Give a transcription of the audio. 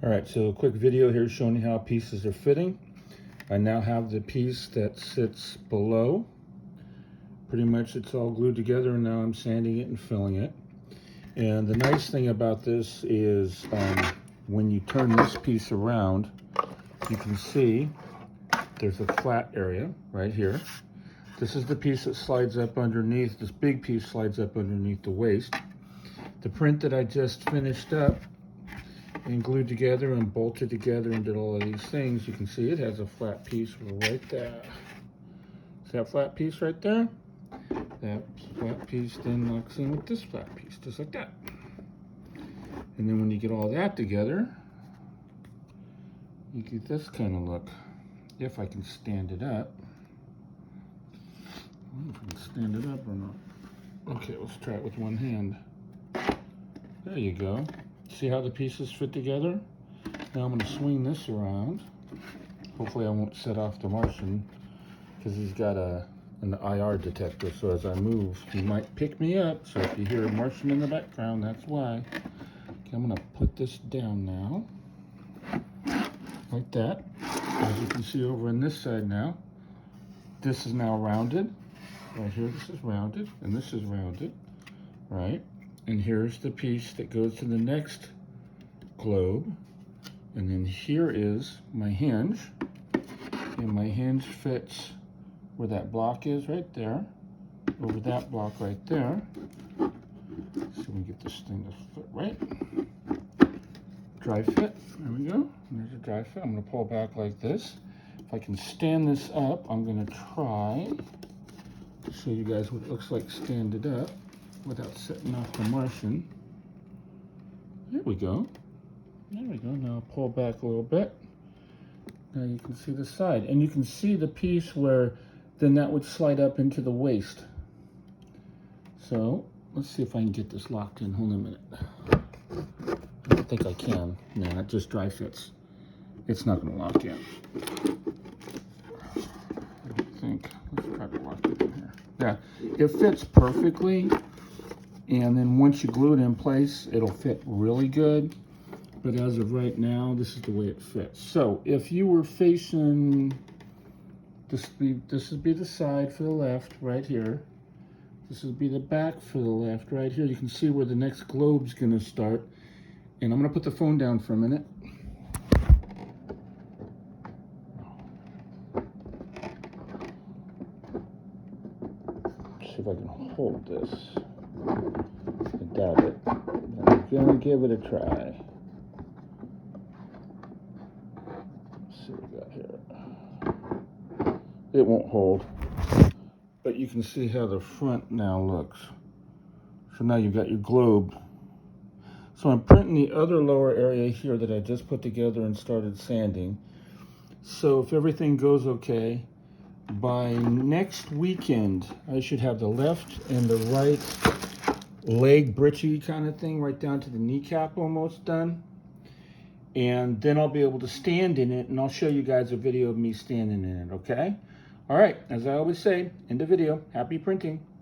All right, so a quick video here showing you how pieces are fitting. I now have the piece that sits below. Pretty much it's all glued together, and now I'm sanding it and filling it. And the nice thing about this is when you turn this piece around, you can see there's a flat area right here. This is the piece that slides up underneath. This big piece slides up underneath the waist. The print that I just finished up and glued together and bolted together and did all of these things, you can see it has a flat piece right there. See that flat piece right there? That flat piece then locks in with this flat piece, just like that. And then when you get all that together, you get this kind of look. If I can stand it up. I don't know if I can stand it up or not. Okay, let's try it with one hand. There you go. See how the pieces fit together? Now I'm going to swing this around. Hopefully I won't set off the Martian, because he's got an IR detector, so as I move, he might pick me up. So if you hear a Martian in the background, that's why. Okay, I'm going to put this down now, like that. As you can see over on this side now, this is now rounded. Right here, this is rounded, and this is rounded, right? And here's the piece that goes to the next globe. And then here is my hinge. And my hinge fits where that block is right there, over that block right there. So we can get this thing to fit right. Dry fit, there we go. There's a dry fit. I'm gonna pull back like this. If I can stand this up, I'm gonna try to show you guys what it looks like standing up without setting off the Martian. There we go. There we go. Now pull back a little bit. Now you can see the side. And you can see the piece where then that would slide up into the waist. So let's see if I can get this locked in. Hold on a minute. I don't think I can. No, it just dry fits. It's not going to lock in. I don't think. Let's try to lock it in here. Yeah, it fits perfectly. And then once you glue it in place, it'll fit really good. But as of right now, this is the way it fits. So if you were facing, this would be the side for the left right here. This would be the back for the left right here. You can see where the next globe's gonna start. And I'm gonna put the phone down for a minute. See if I can hold this. I doubt it. I'm gonna give it a try. Let's see what we got here. It won't hold. But you can see how the front now looks. So now you've got your globe. So I'm printing the other lower area here that I just put together and started sanding. So if everything goes okay, by next weekend, I should have the left and the right leg britchy kind of thing right down to the kneecap almost done. And then I'll be able to stand in it, and I'll show you guys a video of me standing in it, okay? All right, as I always say, end the video. Happy printing.